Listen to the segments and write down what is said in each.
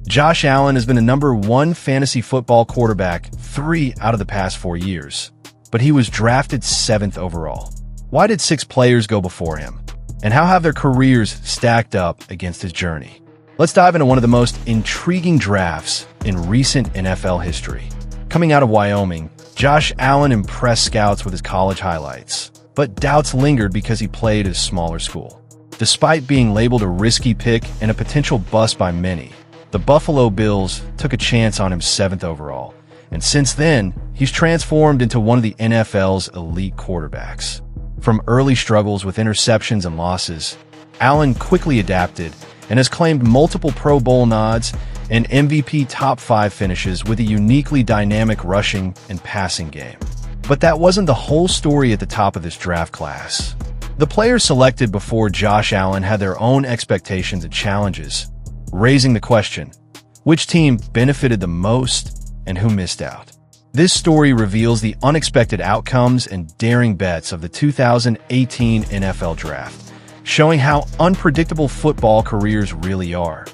Josh Allen has been the #1 fantasy football quarterback 3 out of the past 4 years, but he was drafted 7th overall. Why did 6 players go before him? And how have their careers stacked up against his journey? Let's dive into one of the most intriguing drafts in recent NFL history. Coming out of Wyoming, Josh Allen impressed scouts with his college highlights, but doubts lingered because he played at a smaller school. Despite being labeled a risky pick and a potential bust by many, the Buffalo Bills took a chance on him 7th overall, and since then, he's transformed into one of the NFL's elite quarterbacks. From early struggles with interceptions and losses, Allen quickly adapted and has claimed multiple Pro Bowl nods and MVP top 5 finishes with a uniquely dynamic rushing and passing game. But that wasn't the whole story at the top of this draft class. The players selected before Josh Allen had their own expectations and challenges, raising the question, which team benefited the most and who missed out? This story reveals the unexpected outcomes and daring bets of the 2018 NFL Draft, showing how unpredictable football careers really are.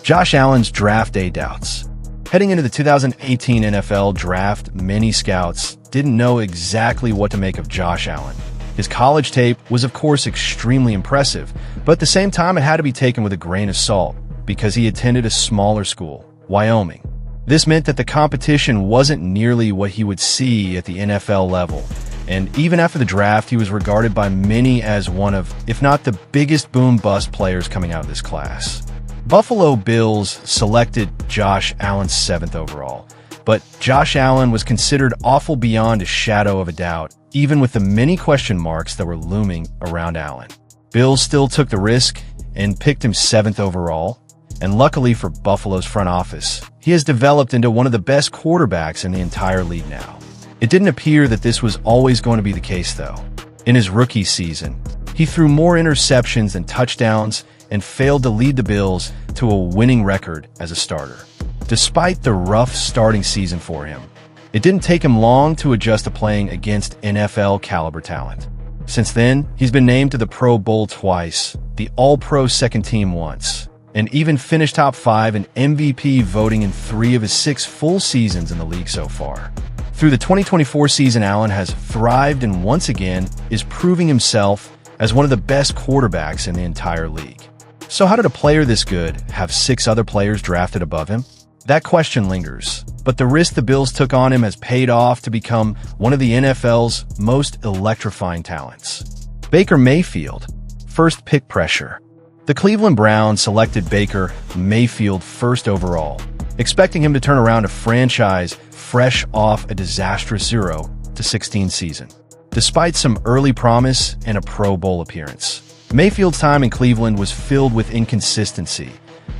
Josh Allen's draft day doubts. Heading into the 2018 NFL Draft, many scouts didn't know exactly what to make of Josh Allen. His college tape was of course extremely impressive, but at the same time it had to be taken with a grain of salt because he attended a smaller school, Wyoming. This meant that the competition wasn't nearly what he would see at the NFL level, and even after the draft, he was regarded by many as one of, if not the biggest boom-bust players coming out of this class. Buffalo Bills selected Josh Allen 7th overall, but Josh Allen was considered awful beyond a shadow of a doubt, even with the many question marks that were looming around Allen. Bills still took the risk and picked him 7th overall, and luckily for Buffalo's front office, he has developed into one of the best quarterbacks in the entire league now. It didn't appear that this was always going to be the case, though. In his rookie season, he threw more interceptions than touchdowns and failed to lead the Bills to a winning record as a starter. Despite the rough starting season for him, it didn't take him long to adjust to playing against NFL-caliber talent. Since then, he's been named to the Pro Bowl twice, the All-Pro second team once, and even finished top 5 in MVP voting in 3 of his 6 full seasons in the league so far. Through the 2024 season, Allen has thrived and once again is proving himself as one of the best quarterbacks in the entire league. So how did a player this good have 6 other players drafted above him? That question lingers, but the risk the Bills took on him has paid off to become one of the NFL's most electrifying talents. Baker Mayfield, first pick pressure. The Cleveland Browns selected Baker Mayfield 1st overall, expecting him to turn around a franchise fresh off a disastrous 0-16 season. Despite some early promise and a Pro Bowl appearance, Mayfield's time in Cleveland was filled with inconsistency,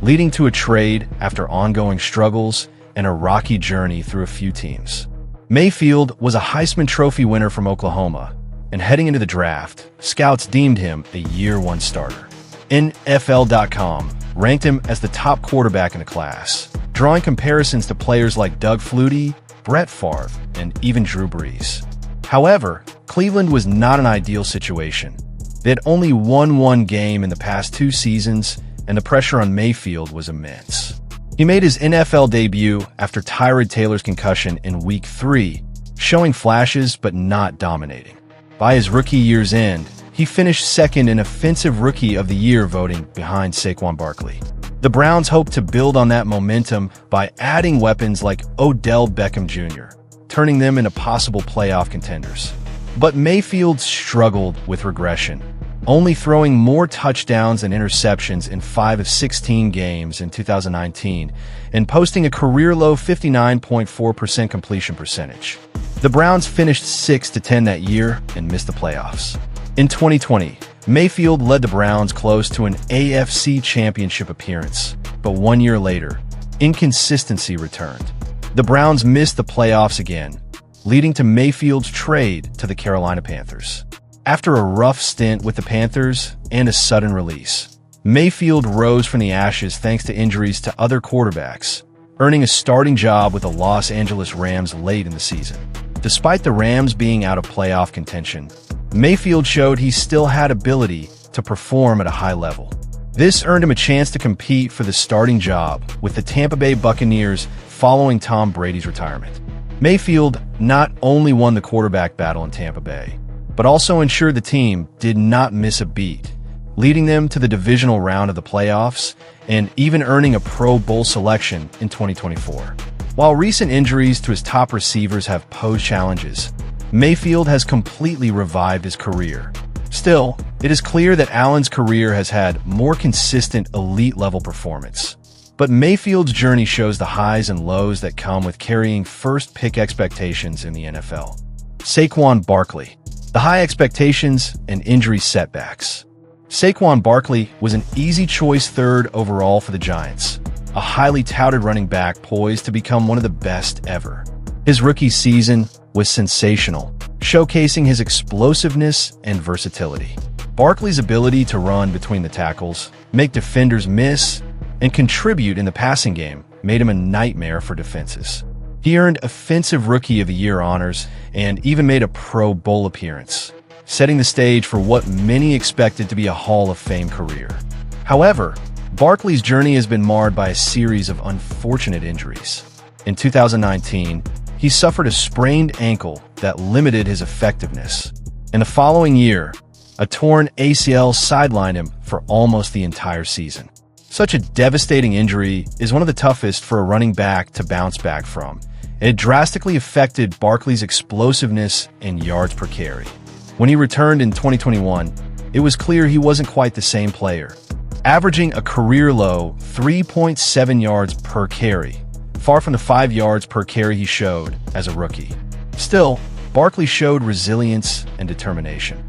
leading to a trade after ongoing struggles and a rocky journey through a few teams. Mayfield was a Heisman Trophy winner from Oklahoma, and heading into the draft, scouts deemed him a Year 1 starter. NFL.com ranked him as the top quarterback in the class, drawing comparisons to players like Doug Flutie, Brett Favre, and even Drew Brees. However, Cleveland was not an ideal situation. They had only won 1 game in the past 2 seasons, and the pressure on Mayfield was immense. He made his NFL debut after Tyrod Taylor's concussion in Week 3, showing flashes but not dominating. By his rookie year's end, he finished 2nd in Offensive Rookie of the Year voting behind Saquon Barkley. The Browns hoped to build on that momentum by adding weapons like Odell Beckham Jr., turning them into possible playoff contenders. But Mayfield struggled with regression, only throwing more touchdowns than interceptions in 5 of 16 games in 2019 and posting a career-low 59.4% completion percentage. The Browns finished 6-10 that year and missed the playoffs. In 2020, Mayfield led the Browns close to an AFC Championship appearance, but 1 year later, inconsistency returned. The Browns missed the playoffs again, leading to Mayfield's trade to the Carolina Panthers. After a rough stint with the Panthers and a sudden release, Mayfield rose from the ashes thanks to injuries to other quarterbacks, earning a starting job with the Los Angeles Rams late in the season. Despite the Rams being out of playoff contention, Mayfield showed he still had ability to perform at a high level. This earned him a chance to compete for the starting job with the Tampa Bay Buccaneers following Tom Brady's retirement. Mayfield not only won the quarterback battle in Tampa Bay, but also ensured the team did not miss a beat, leading them to the divisional round of the playoffs and even earning a Pro Bowl selection in 2024. While recent injuries to his top receivers have posed challenges, Mayfield has completely revived his career. Still, it is clear that Allen's career has had more consistent elite-level performance. But Mayfield's journey shows the highs and lows that come with carrying first-pick expectations in the NFL. Saquon Barkley. The high expectations and injury setbacks. Saquon Barkley was an easy choice third overall for the Giants, a highly touted running back poised to become one of the best ever. His rookie season was sensational, showcasing his explosiveness and versatility. Barkley's ability to run between the tackles, make defenders miss, and contribute in the passing game made him a nightmare for defenses. He earned Offensive Rookie of the Year honors and even made a Pro Bowl appearance, setting the stage for what many expected to be a Hall of Fame career. However, Barkley's journey has been marred by a series of unfortunate injuries. In 2019, he suffered a sprained ankle that limited his effectiveness. In the following year, a torn ACL sidelined him for almost the entire season. Such a devastating injury is one of the toughest for a running back to bounce back from, and it drastically affected Barkley's explosiveness and yards per carry. When he returned in 2021, it was clear he wasn't quite the same player, averaging a career-low 3.7 yards per carry, far from the 5 yards per carry he showed as a rookie. Still, Barkley showed resilience and determination,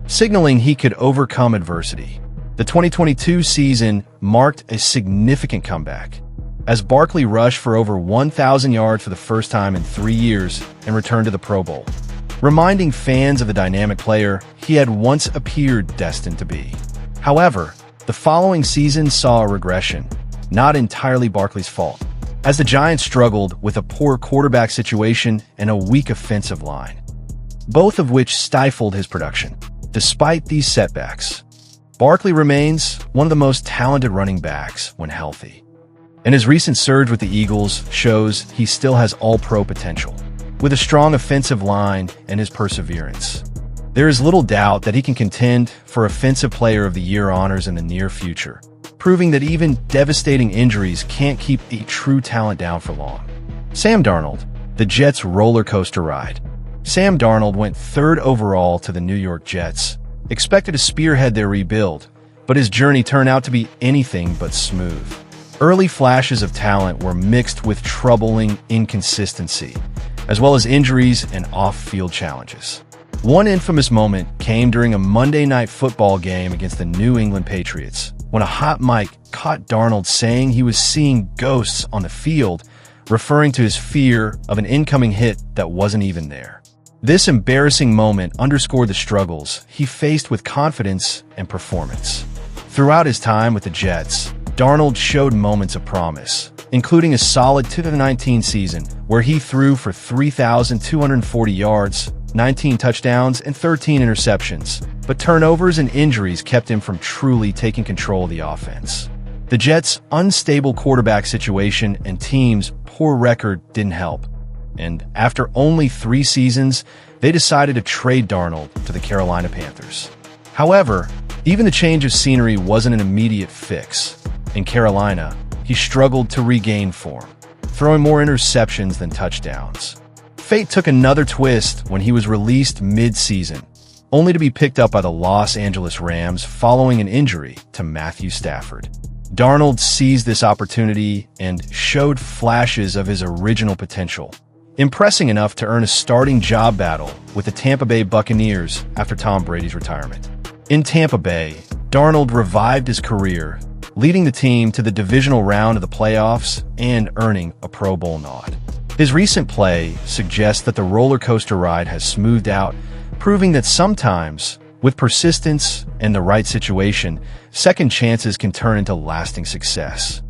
signaling he could overcome adversity. The 2022 season marked a significant comeback, as Barkley rushed for over 1,000 yards for the first time in 3 years and returned to the Pro Bowl, reminding fans of the dynamic player he had once appeared destined to be. However, the following season saw a regression, not entirely Barkley's fault, as the Giants struggled with a poor quarterback situation and a weak offensive line, both of which stifled his production. Despite these setbacks, Barkley remains one of the most talented running backs when healthy, and his recent surge with the Eagles shows he still has all-pro potential. With a strong offensive line and his perseverance, there is little doubt that he can contend for Offensive Player of the Year honors in the near future, proving that even devastating injuries can't keep a true talent down for long. Sam Darnold, the Jets' roller coaster ride. Sam Darnold went third overall to the New York Jets, expected to spearhead their rebuild, but his journey turned out to be anything but smooth. Early flashes of talent were mixed with troubling inconsistency, as well as injuries and off-field challenges. One infamous moment came during a Monday Night Football game against the New England Patriots, when a hot mic caught Darnold saying he was seeing ghosts on the field, referring to his fear of an incoming hit that wasn't even there. This embarrassing moment underscored the struggles he faced with confidence and performance. Throughout his time with the Jets, Darnold showed moments of promise, including a solid 2019 season where he threw for 3,240 yards, 19 touchdowns, and 13 interceptions, but turnovers and injuries kept him from truly taking control of the offense. The Jets' unstable quarterback situation and team's poor record didn't help, and after only 3 seasons, they decided to trade Darnold to the Carolina Panthers. However, even the change of scenery wasn't an immediate fix. In Carolina, he struggled to regain form, throwing more interceptions than touchdowns. Fate took another twist when he was released mid-season, only to be picked up by the Los Angeles Rams following an injury to Matthew Stafford. Darnold seized this opportunity and showed flashes of his original potential, impressing enough to earn a starting job battle with the Tampa Bay Buccaneers after Tom Brady's retirement. In Tampa Bay, Darnold revived his career, leading the team to the divisional round of the playoffs and earning a Pro Bowl nod. His recent play suggests that the roller coaster ride has smoothed out, proving that sometimes, with persistence and the right situation, second chances can turn into lasting success.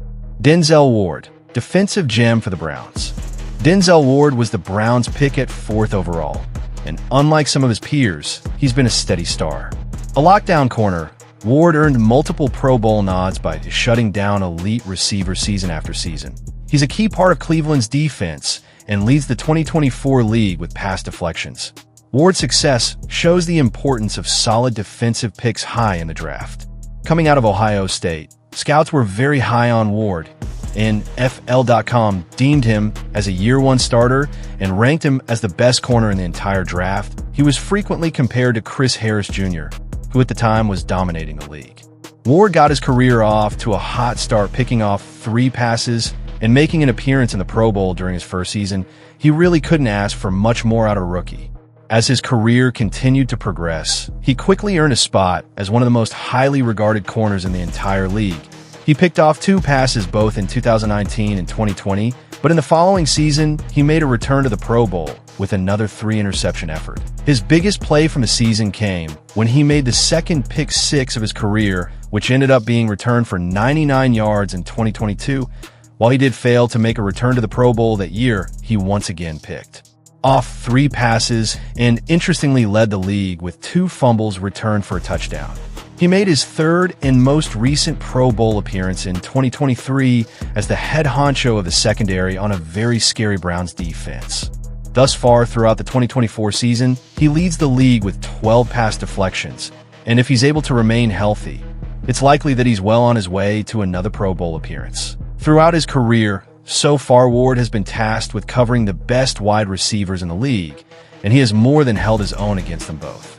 Denzel Ward, defensive gem for the Browns. Denzel Ward was the Browns' pick at 4th overall, and unlike some of his peers, he's been a steady star. A lockdown corner, Ward earned multiple Pro Bowl nods by shutting down elite receivers season after season. He's a key part of Cleveland's defense and leads the 2024 league with pass deflections. Ward's success shows the importance of solid defensive picks high in the draft. Coming out of Ohio State, scouts were very high on Ward, and NFL.com deemed him as a year-one starter and ranked him as the best corner in the entire draft. He was frequently compared to Chris Harris Jr., who at the time was dominating the league. Ward got his career off to a hot start, picking off 3 passes and making an appearance in the Pro Bowl during his first season. He really couldn't ask for much more out of a rookie. As his career continued to progress, he quickly earned a spot as one of the most highly regarded corners in the entire league. He picked off 2 passes both in 2019 and 2020, but in the following season, he made a return to the Pro Bowl with another 3-interception effort. His biggest play from the season came when he made the second pick 6 of his career, which ended up being returned for 99 yards in 2022. While he did fail to make a return to the Pro Bowl that year, he once again picked off 3 passes and interestingly led the league with 2 fumbles returned for a touchdown. He made his 3rd and most recent Pro Bowl appearance in 2023 as the head honcho of the secondary on a very scary Browns defense. Thus far throughout the 2024 season, he leads the league with 12 pass deflections, and if he's able to remain healthy, it's likely that he's well on his way to another Pro Bowl appearance. Throughout his career, so far Ward has been tasked with covering the best wide receivers in the league, and he has more than held his own against them both.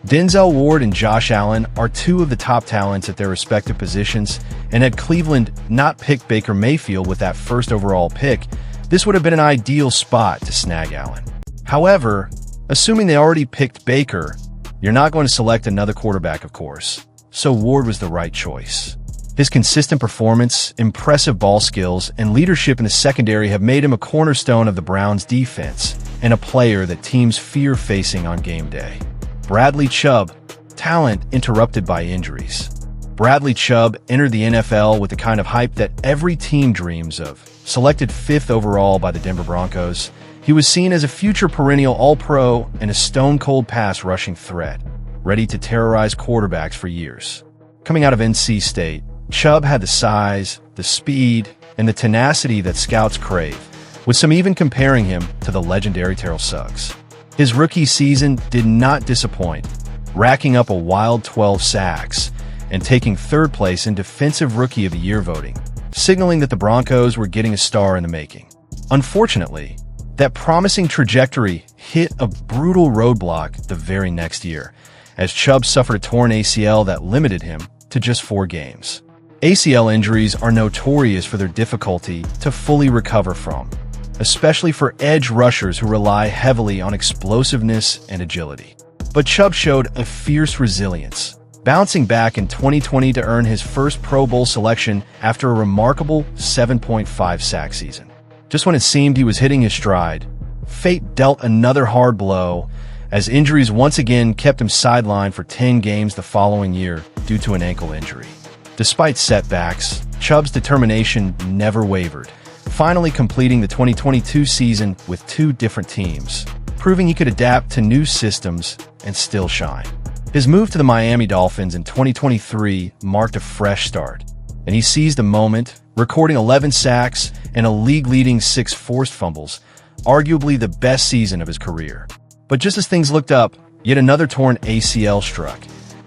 Denzel Ward and Josh Allen are 2 of the top talents at their respective positions, and had Cleveland not picked Baker Mayfield with that first overall pick, this would have been an ideal spot to snag Allen. However, assuming they already picked Baker, you're not going to select another quarterback, of course, so Ward was the right choice. His consistent performance, impressive ball skills, and leadership in the secondary have made him a cornerstone of the Browns' defense and a player that teams fear facing on game day. Bradley Chubb, talent interrupted by injuries. Bradley Chubb entered the NFL with the kind of hype that every team dreams of. Selected 5th overall by the Denver Broncos, he was seen as a future perennial All-Pro and a stone-cold pass-rushing threat, ready to terrorize quarterbacks for years. Coming out of NC State, Chubb had the size, the speed, and the tenacity that scouts crave, with some even comparing him to the legendary Terrell Suggs. His rookie season did not disappoint, racking up a wild 12 sacks and taking 3rd place in Defensive Rookie of the Year voting, signaling that the Broncos were getting a star in the making. Unfortunately, that promising trajectory hit a brutal roadblock the very next year, as Chubb suffered a torn ACL that limited him to just 4 games. ACL injuries are notorious for their difficulty to fully recover from, especially for edge rushers who rely heavily on explosiveness and agility. But Chubb showed a fierce resilience, bouncing back in 2020 to earn his first Pro Bowl selection after a remarkable 7.5 sack season. Just when it seemed he was hitting his stride, fate dealt another hard blow as injuries once again kept him sidelined for 10 games the following year due to an ankle injury. Despite setbacks, Chubb's determination never wavered, finally completing the 2022 season with 2 different teams, proving he could adapt to new systems and still shine. His move to the Miami Dolphins in 2023 marked a fresh start, and he seized the moment, recording 11 sacks and a league-leading 6 forced fumbles, arguably the best season of his career. But just as things looked up, yet another torn ACL struck,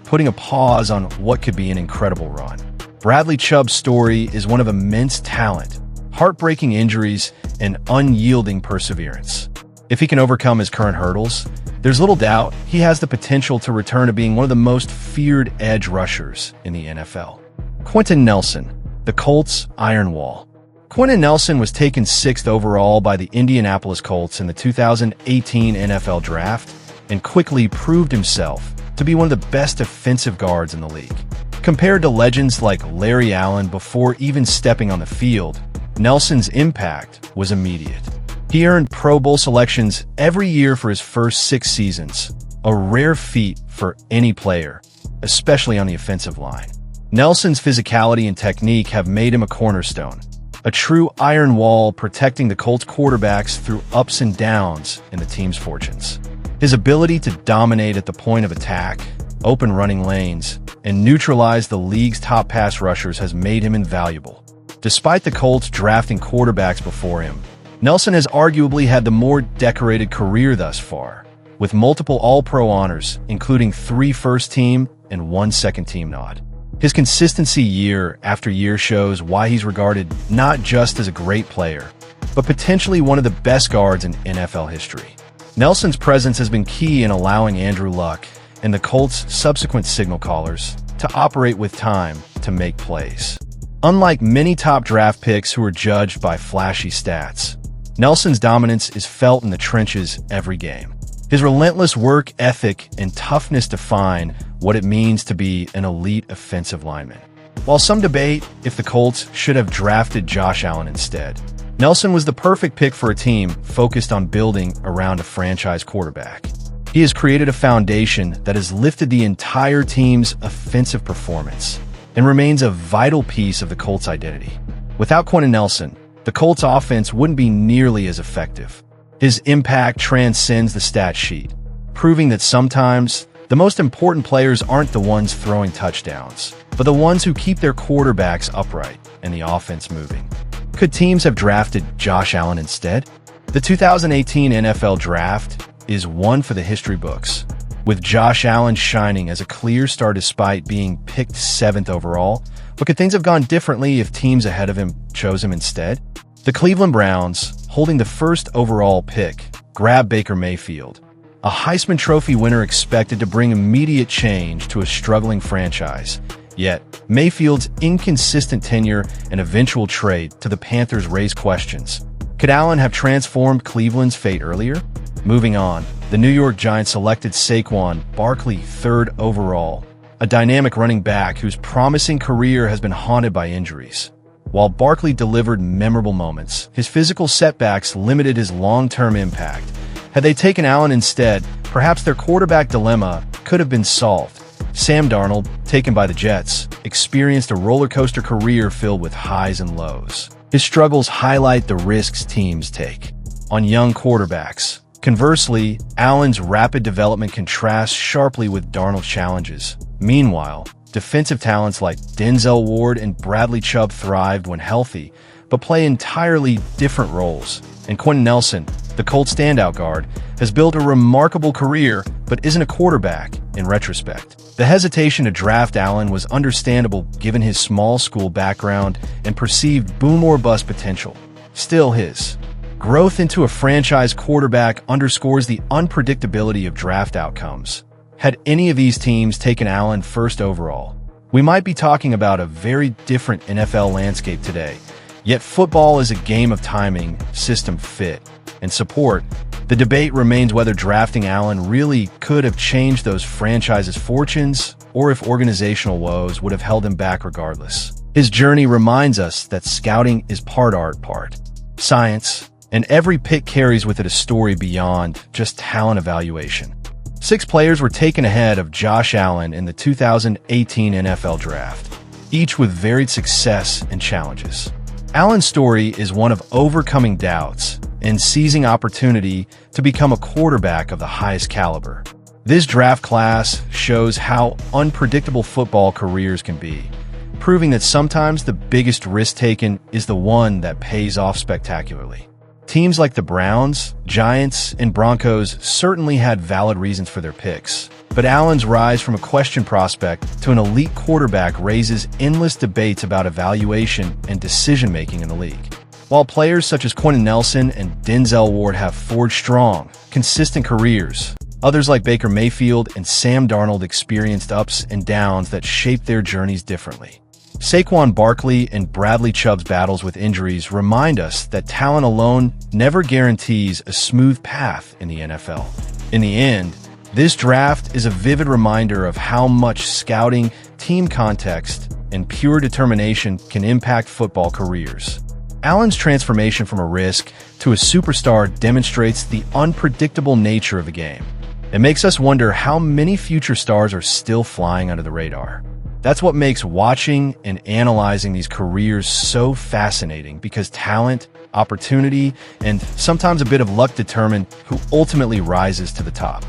putting a pause on what could be an incredible run. Bradley Chubb's story is one of immense talent, heartbreaking injuries, and unyielding perseverance. If he can overcome his current hurdles, there's little doubt he has the potential to return to being one of the most feared edge rushers in the NFL. Quentin Nelson, the Colts' Iron Wall. Quentin Nelson was taken 6th overall by the Indianapolis Colts in the 2018 NFL Draft and quickly proved himself to be one of the best defensive guards in the league. Compared to legends like Larry Allen before even stepping on the field, Nelson's impact was immediate. He earned Pro Bowl selections every year for his first 6 seasons, a rare feat for any player, especially on the offensive line. Nelson's physicality and technique have made him a cornerstone, a true iron wall protecting the Colts quarterbacks through ups and downs in the team's fortunes. His ability to dominate at the point of attack, open running lanes, and neutralize the league's top pass rushers has made him invaluable. Despite the Colts drafting quarterbacks before him, Nelson has arguably had the more decorated career thus far, with multiple All-Pro honors, including 3 first-team and 1 second-team nod. His consistency year after year shows why he's regarded not just as a great player, but potentially one of the best guards in NFL history. Nelson's presence has been key in allowing Andrew Luck and the Colts' subsequent signal callers to operate with time to make plays. Unlike many top draft picks who are judged by flashy stats, Nelson's dominance is felt in the trenches every game. His relentless work ethic and toughness define what it means to be an elite offensive lineman. While some debate if the Colts should have drafted Josh Allen instead, Nelson was the perfect pick for a team focused on building around a franchise quarterback. He has created a foundation that has lifted the entire team's offensive performance and remains a vital piece of the Colts' identity. Without Quentin Nelson, the Colts' offense wouldn't be nearly as effective. His impact transcends the stat sheet, proving that sometimes the most important players aren't the ones throwing touchdowns, but the ones who keep their quarterbacks upright and the offense moving. Could teams have drafted Josh Allen instead? The 2018 NFL Draft is one for the history books, with Josh Allen shining as a clear star despite being picked 7th overall. But could things have gone differently if teams ahead of him chose him instead? The Cleveland Browns, holding the 1st overall pick, grabbed Baker Mayfield, a Heisman Trophy winner expected to bring immediate change to a struggling franchise. Yet, Mayfield's inconsistent tenure and eventual trade to the Panthers raise questions. Could Allen have transformed Cleveland's fate earlier? Moving on, the New York Giants selected Saquon Barkley 3rd overall, a dynamic running back whose promising career has been haunted by injuries. While Barkley delivered memorable moments, his physical setbacks limited his long-term impact. Had they taken Allen instead, perhaps their quarterback dilemma could have been solved. Sam Darnold, taken by the Jets, experienced a roller coaster career filled with highs and lows. His struggles highlight the risks teams take on young quarterbacks. Conversely, Allen's rapid development contrasts sharply with Darnold's challenges. Meanwhile, defensive talents like Denzel Ward and Bradley Chubb thrived when healthy, but play entirely different roles. And Quentin Nelson, the Colts standout guard, has built a remarkable career but isn't a quarterback in retrospect. The hesitation to draft Allen was understandable given his small school background and perceived boom or bust potential. Still, his growth into a franchise quarterback underscores the unpredictability of draft outcomes. Had any of these teams taken Allen 1st overall, we might be talking about a very different NFL landscape today. Yet football is a game of timing, system fit, and support. The debate remains whether drafting Allen really could have changed those franchises' fortunes or if organizational woes would have held him back regardless. His journey reminds us that scouting is part art, part science, and every pick carries with it a story beyond just talent evaluation. 6 players were taken ahead of Josh Allen in the 2018 NFL Draft, each with varied success and challenges. Allen's story is one of overcoming doubts and seizing opportunity to become a quarterback of the highest caliber. This draft class shows how unpredictable football careers can be, proving that sometimes the biggest risk taken is the one that pays off spectacularly. Teams like the Browns, Giants, and Broncos certainly had valid reasons for their picks, but Allen's rise from a question prospect to an elite quarterback raises endless debates about evaluation and decision-making in the league. While players such as Quentin Nelson and Denzel Ward have forged strong, consistent careers, others like Baker Mayfield and Sam Darnold experienced ups and downs that shaped their journeys differently. Saquon Barkley and Bradley Chubb's battles with injuries remind us that talent alone never guarantees a smooth path in the NFL. In the end, this draft is a vivid reminder of how much scouting, team context, and pure determination can impact football careers. Allen's transformation from a risk to a superstar demonstrates the unpredictable nature of the game. It makes us wonder how many future stars are still flying under the radar. That's what makes watching and analyzing these careers so fascinating, because talent, opportunity, and sometimes a bit of luck determine who ultimately rises to the top.